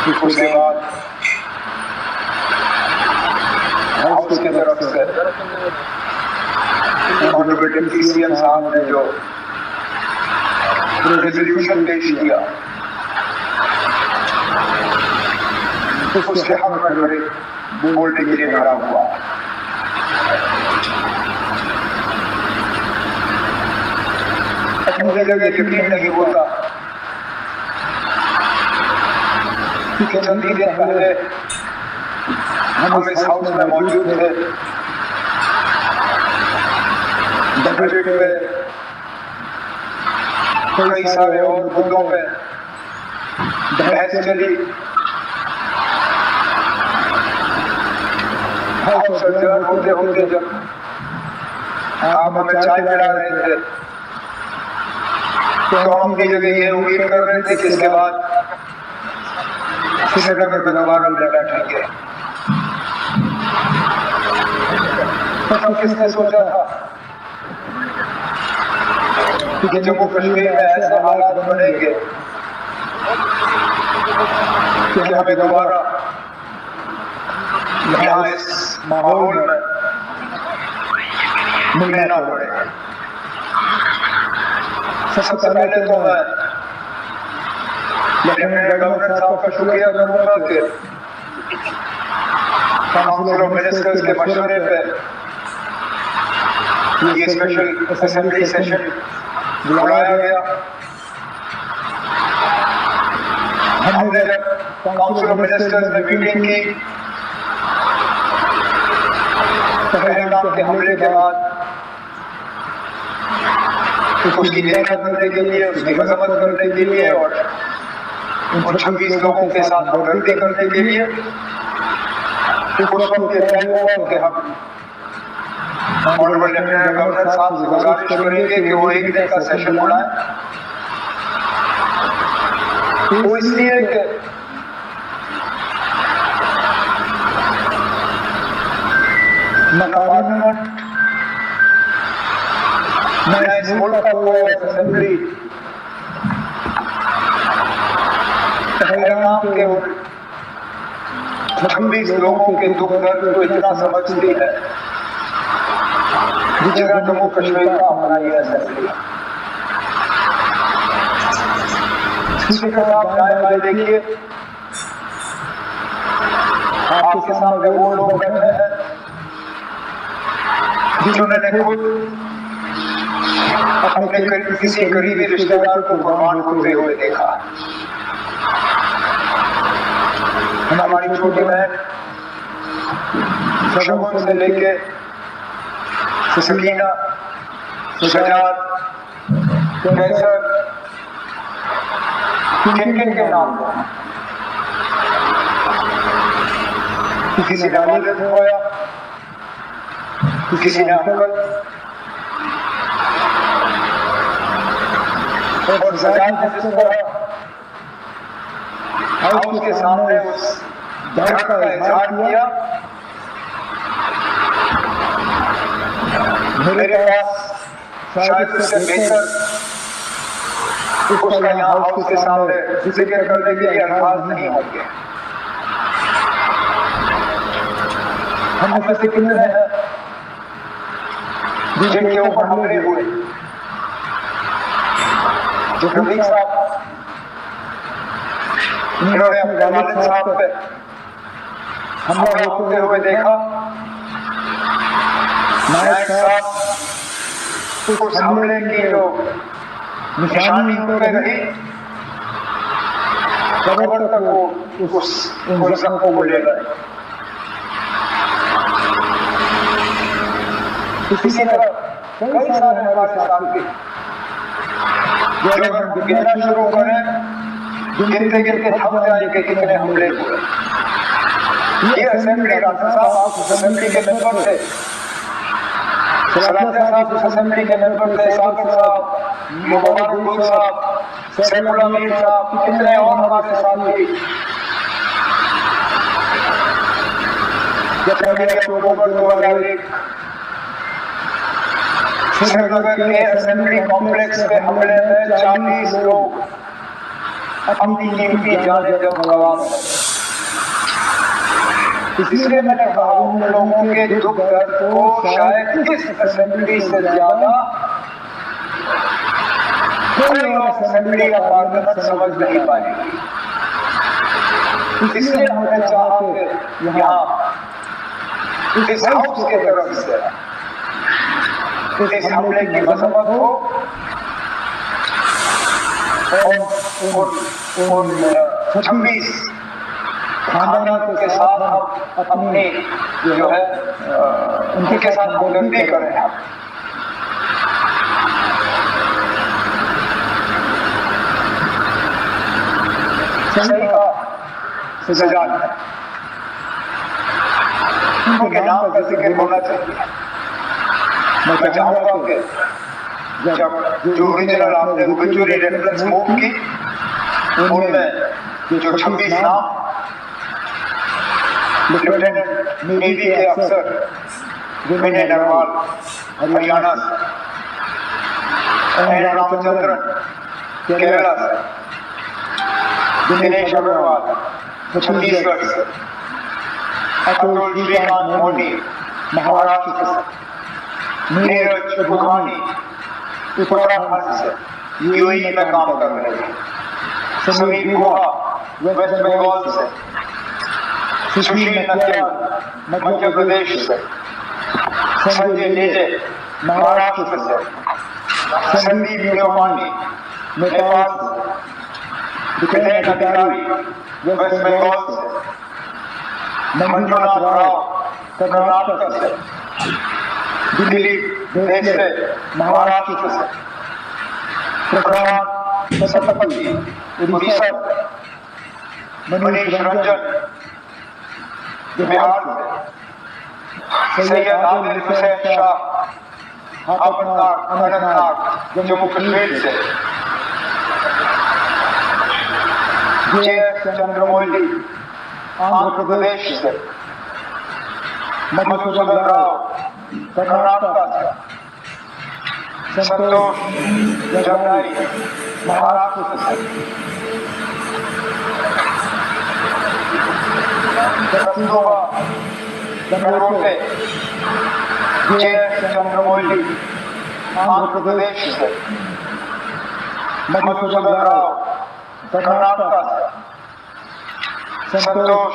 उसके बाद हाउस की तरफ से ऑनरेबल डिप्टी सीएम साहब ने जो रेजोल्यूशन पेश किया उसके हक में बड़े बोलने के लिए खड़ा हुआ। मुझे जब ये यकीन नहीं होता कि चंद ही दिन पहले हम इस हाउस में मौजूद थे, बजट में कई सारे और मुद्दों पे बहस चली। हाउस adjourn होते होते जब आप हमें चाय पिला रहे थे तो हम अपनी जगह ये उम्मीद कर रहे थे कि इसके बाद सेनेटर में दोबारा बैठेंगे। तो किसने सोचा था कि जम्मू कश्मीर में ऐसे हालात बनेंगे कि हमें दोबारा यहाँ इस माहौल में मिलना पड़ेगा। सबसे पहले तो मैं लेफ्टिनेंट गवर्नर साहब का शुक्रिया करूंगा कि काउंसिल ऑफ मिनिस्टर्स के मशवरे पे ये स्पेशल असेंबली सेशन बुलाया गया। हमने काउंसिल ऑफ मिनिस्टर्स में मीटिंग की। पहलगाम के हमले के बाद उसकी निंदा करने के लिए, उसकी मजम्मत करने के लिए और उन 26 लोगों के साथ हमदर्दी करने के लिए उस वक्त के तय हुआ कि हम ऑनरेबल लेफ्टिनेंट गवर्नर साहब से गुजारिश करेंगे कि वो एक दिन का सेशन बुलाएं। वो इसलिए कि नकारात्मक मैं इस मुल्क का कोई असेंबली पहलगाम के 26 लोगों के दुख दर्द को इतना समझती है जिस जगह जम्मू कश्मीर का हमारा ये असेंबली। स्पीकर आप दाएं बाएं देखिए, आपके सामने वो लोग बैठे हैं जिन्होंने खुद अपने किसी करीबी रिश्तेदार को कुर्बान होते हुए देखा। हमारी छोटी बहन शगुन से लेके सकीना, सजाद, कैसर, किन के नाम किसी ने वालिद खोया, किसी ने अंकल और सजाद ने जिस तरह हाउस के सामने उस दर्द का इजहार किया, मेरे पास शायद उससे बेहतर उसका यहाँ हाउस के सामने जिक्र करने के लिए अल्फाज नहीं होंगे। हम में से कितने हैं जिनके ऊपर हमले हुए, जो रफीक साहब इन्होंने अपने वालिद साहब पे हमला होते हुए देखा, नायक साहब उस हमले की जो निशानी उन पे रही कबर तक वो उस जख्मों को ले गए। इसी तरह कई सारे हमारे साथी जो अगर हम गिनना शुरू करें गिनते गिनते थक जाएंगे कितने हमले हुए। ये असेंबली डॉक्टर साहब उस असेंबली के मेंबर थे, सलाम साहब उस असेंबली के मेंबर थे, साकिब साहब, मुबारक गुल साहब, सैफुल अमीन साहब, कितने और हमारे साथी जब 15 अक्टूबर 2001 श्रीनगर के असेंबली कॉम्प्लेक्स पे हमले में 40 लोग अपनी कीमती जाने जब गवार है। इसलिए मैंने कहा उन लोगों के दुख दर्द को शायद इस असेंबली से ज्यादा कोई और असेंबली या पार्लियामेंट समझ नहीं पाएगी। इसलिए हमने चाहा कि यहाँ इस हाउस की तरफ से इस हमले की मजम्मत हो और उन 26 खानदानों के साथ हम अपनी जो है उनके साथ हमदर्दी करें। सही का सजा है, उनके नाम का जिक्र होना चाहिए। मैं चाहूंगा कि जब जो ओरिजिनल आपने ओबिचुअरी रेफरेंस मूव की उनमें जो 26 नाम लेफ्टिनेंट नेवी के अफसर विनय नरवाल हरियाणा से, एन रामचंद्रन केरला से, दिनेश अग्रवाल छत्तीसगढ़ से, अतुल श्रीकांत मोदी महाराष्ट्र से, नीरज बुधवानी उत्तराखंड से यूएई में काम कर रहे हैं, समीर गुहा वेस्ट बंगाल से, सुशील नटियाल मध्य प्रदेश से, संजय लेजे महाराष्ट्र से, संदीप न्योपानी नेपाल से, विनय अधिकारी वेस्ट बंगाल से, मंजुनाथ राव कर्नाटक से, दिलीप देसले महाराष्ट्र से, प्रशांत सतपति उड़ीसा से, मनीष रंजन बिहार से, सैयद आदिल हुसैन शाह अनंतनाग जम्मू कश्मीर से, जे चंद्रमौली आंध्र प्रदेश से, मधुसूदन राव कर्नाटक से, संतोष जगदाई महाराष्ट्र से, गंगोटे जे चंद्रमौली आंध्र प्रदेश से, मधुसूदन राव कर्नाटक से, संतोष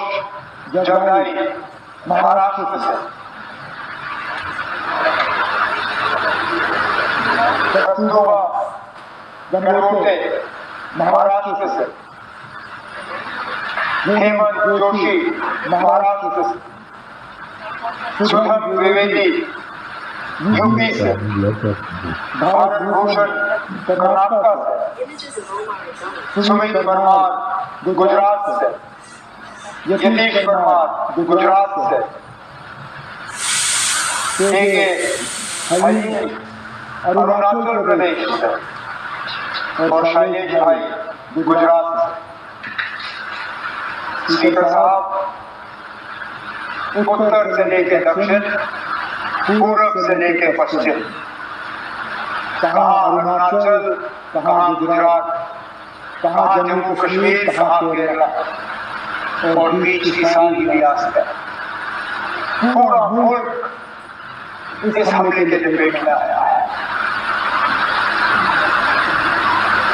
जगदाई महाराष्ट्र से, गंगोटे महाराष्ट्र से, हेमंत जोशी महाराष्ट्र से, सुधन द्विवेदी यूपी से, भारत भूषण कर्नाटक से, सुमित परमार गुजरात से, यतीश परमार गुजरात से, के हलीम अरुणाचल प्रदेश से और शैलेश भाई गुजरात से। स्पीकर साहब उत्तर से लेकर दक्षिण, पूर्व से लेकर पश्चिम, कहाँ अरुणाचल, कहाँ गुजरात, कहाँ जम्मू कश्मीर, कहाँ केरला और बीच की सारी रियासत, पूरा मुल्क इस हमले के लपेट में आया है।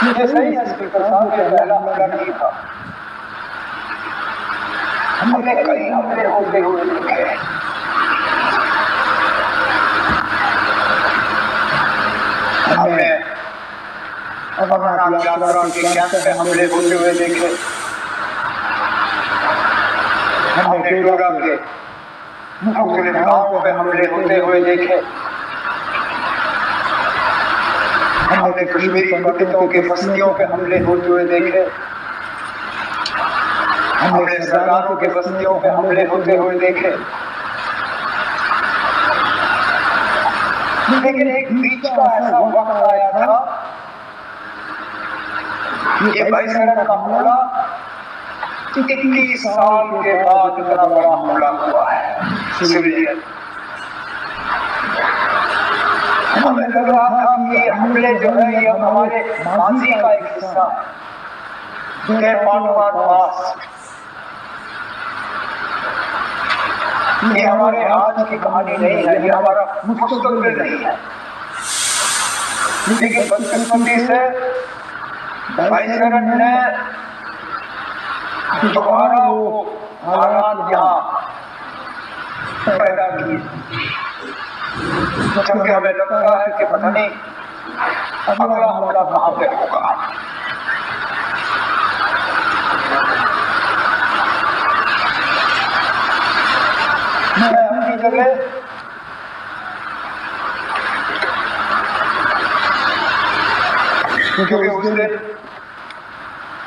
ये सही है स्पीकर साहब, ये पहला हमला नहीं था। हमने कई हमले होते हुए देखे। हमने अमरनाथ यात्रा के कैंप में हमले होते हुए देखे। हमने डोडा के मुख्य गांवों में हमले होते हुए देखे। हमने कश्मीरी पंडितों के बस्तियों पे हमले होते हुए देखे। हमने सरदारों के बस्तियों पे हमले होते हुए देखे। लेकिन एक बीच का ऐसा वक्त आया था, ये 22 का हमला 21 साल के बाद इतना बड़ा हमला हुआ है सिविलियन। हमें लग रहा था कि हमले जो है ये हमारे माजी का एक हिस्सा है, के पांडवान पास। ये हमारे आज की कहानी नहीं है, ये हमारा मुस्तकबिल नहीं है। लेकिन बदकिस्मती से भाई शरण ने दोबारा वो हालात यहाँ पैदा किए, जबकि हमें लगता है कि पता नहीं अगला हमला कहाँ पे होगा। मैं अपनी जगह क्योंकि उस दिन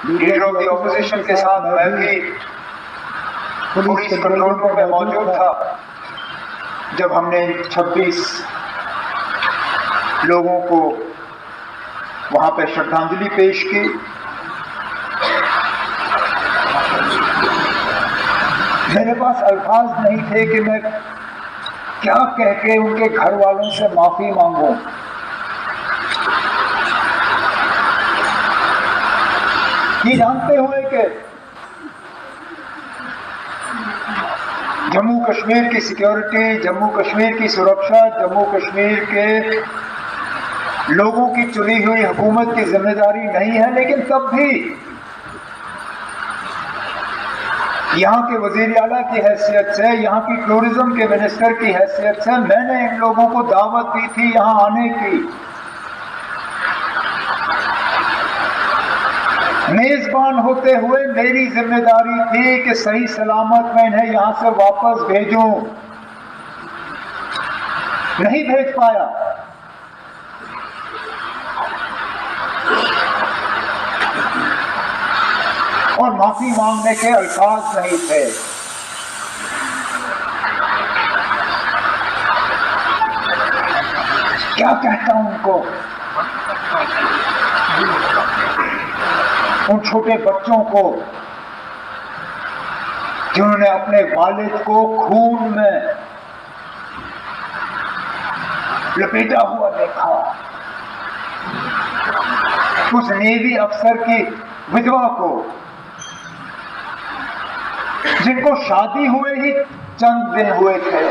लीडर ऑफ द ऑपोजिशन के साथ मैं भी पुलिस कंट्रोल रूम में मौजूद था जब हमने 26 लोगों को वहां पे श्रद्धांजलि पेश की। मेरे पास अल्फाज नहीं थे कि मैं क्या कह के उनके घर वालों से माफी मांगूं। ये जानते हुए कि जम्मू कश्मीर की सिक्योरिटी, जम्मू कश्मीर की सुरक्षा, जम्मू कश्मीर के लोगों की चुनी हुई हुकूमत की जिम्मेदारी नहीं है, लेकिन तब भी यहाँ के वजीर आला की हैसियत से, यहाँ की टूरिज्म के मिनिस्टर की हैसियत से मैंने इन लोगों को दावत दी थी यहाँ आने की। मेजबान होते हुए मेरी जिम्मेदारी थी कि सही सलामत मैं इन्हें यहां से वापस भेजूं। नहीं भेज पाया। और माफी मांगने के अल्फाज नहीं थे। क्या कहता हूं उनको, उन छोटे बच्चों को जिन्होंने अपने वालिद को खून में लपेटा हुआ देखा, उस नेवी अफसर की विधवा को जिनको शादी हुए ही चंद दिन हुए थे,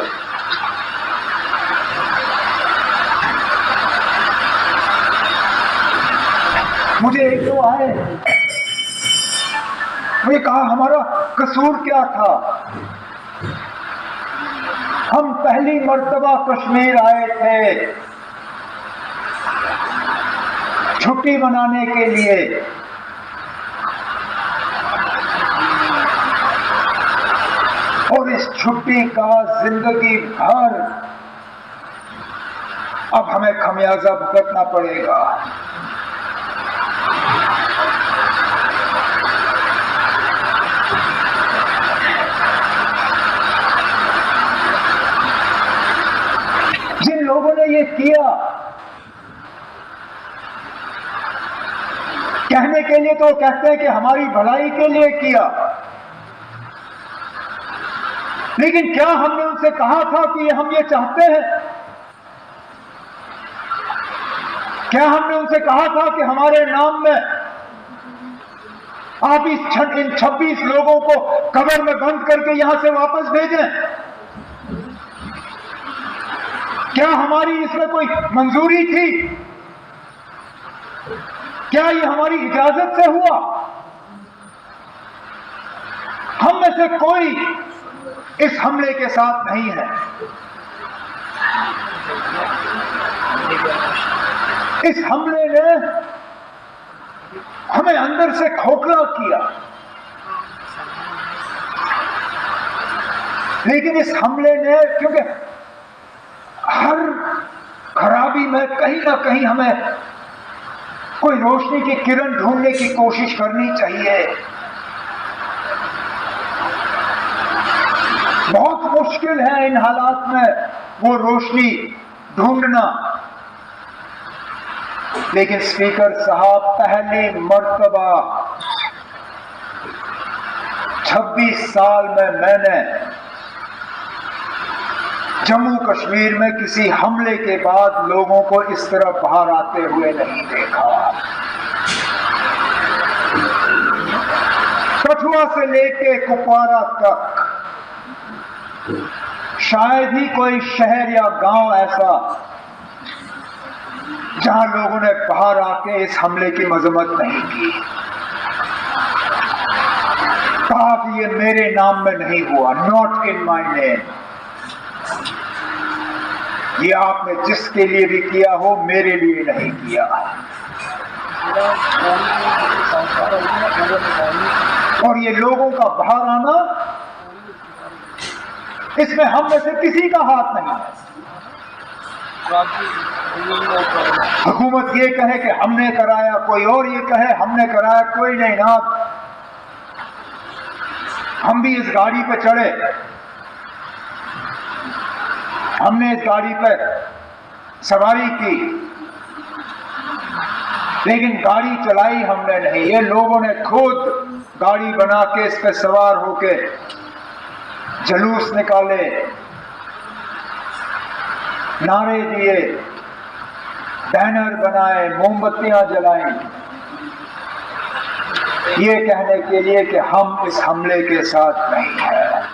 मुझे एक दो आए, मुझे कहा हमारा कसूर क्या था, हम पहली मर्तबा कश्मीर आए थे छुट्टी मनाने के लिए, और इस छुट्टी का जिंदगी भर अब हमें खमियाजा भुगतना पड़ेगा। जिन लोगों ने ये किया, कहने के लिए तो कहते हैं कि हमारी भलाई के लिए किया, लेकिन क्या हमने उनसे कहा था कि हम ये चाहते हैं? क्या हमने उनसे कहा था कि हमारे नाम में आप इन 26 लोगों को कब्र में बंद करके यहां से वापस भेजें? क्या हमारी इसमें कोई मंजूरी थी? क्या ये हमारी इजाजत से हुआ? हम में से कोई इस हमले के साथ नहीं है। इस हमले ने हमें अंदर से खोखला किया, लेकिन इस हमले ने, क्योंकि हर खराबी में कहीं ना कहीं हमें कोई रोशनी की किरण ढूंढने की कोशिश करनी चाहिए। बहुत मुश्किल है इन हालात में वो रोशनी ढूंढना, लेकिन स्पीकर साहब, पहली मर्तबा 26 साल में मैंने जम्मू कश्मीर में किसी हमले के बाद लोगों को इस तरह बाहर आते हुए नहीं देखा। कठुआ से लेके कुपवारा तक शायद ही कोई शहर या गांव ऐसा जहां लोगों ने बाहर आके इस हमले की मजम्मत नहीं की। कहा कि ये मेरे नाम में नहीं हुआ, नॉट इन माय नेम। ये आपने जिसके लिए भी किया हो, मेरे लिए नहीं किया। और ये लोगों का बाहर आना, इसमें हम में से किसी का हाथ नहीं है। हुकूमत ये कहे कि हमने कराया, कोई और ये कहे हमने कराया, कोई नहीं ना। हम भी इस गाड़ी पे चढ़े, हमने इस गाड़ी पे सवारी की, लेकिन गाड़ी चलाई हमने नहीं। ये लोगों ने खुद गाड़ी बना के इस पे सवार होके जुलूस निकाले, नारे दिए, बैनर बनाए, मोमबत्तियां जलाई, ये कहने के लिए कि हम इस हमले के साथ नहीं हैं।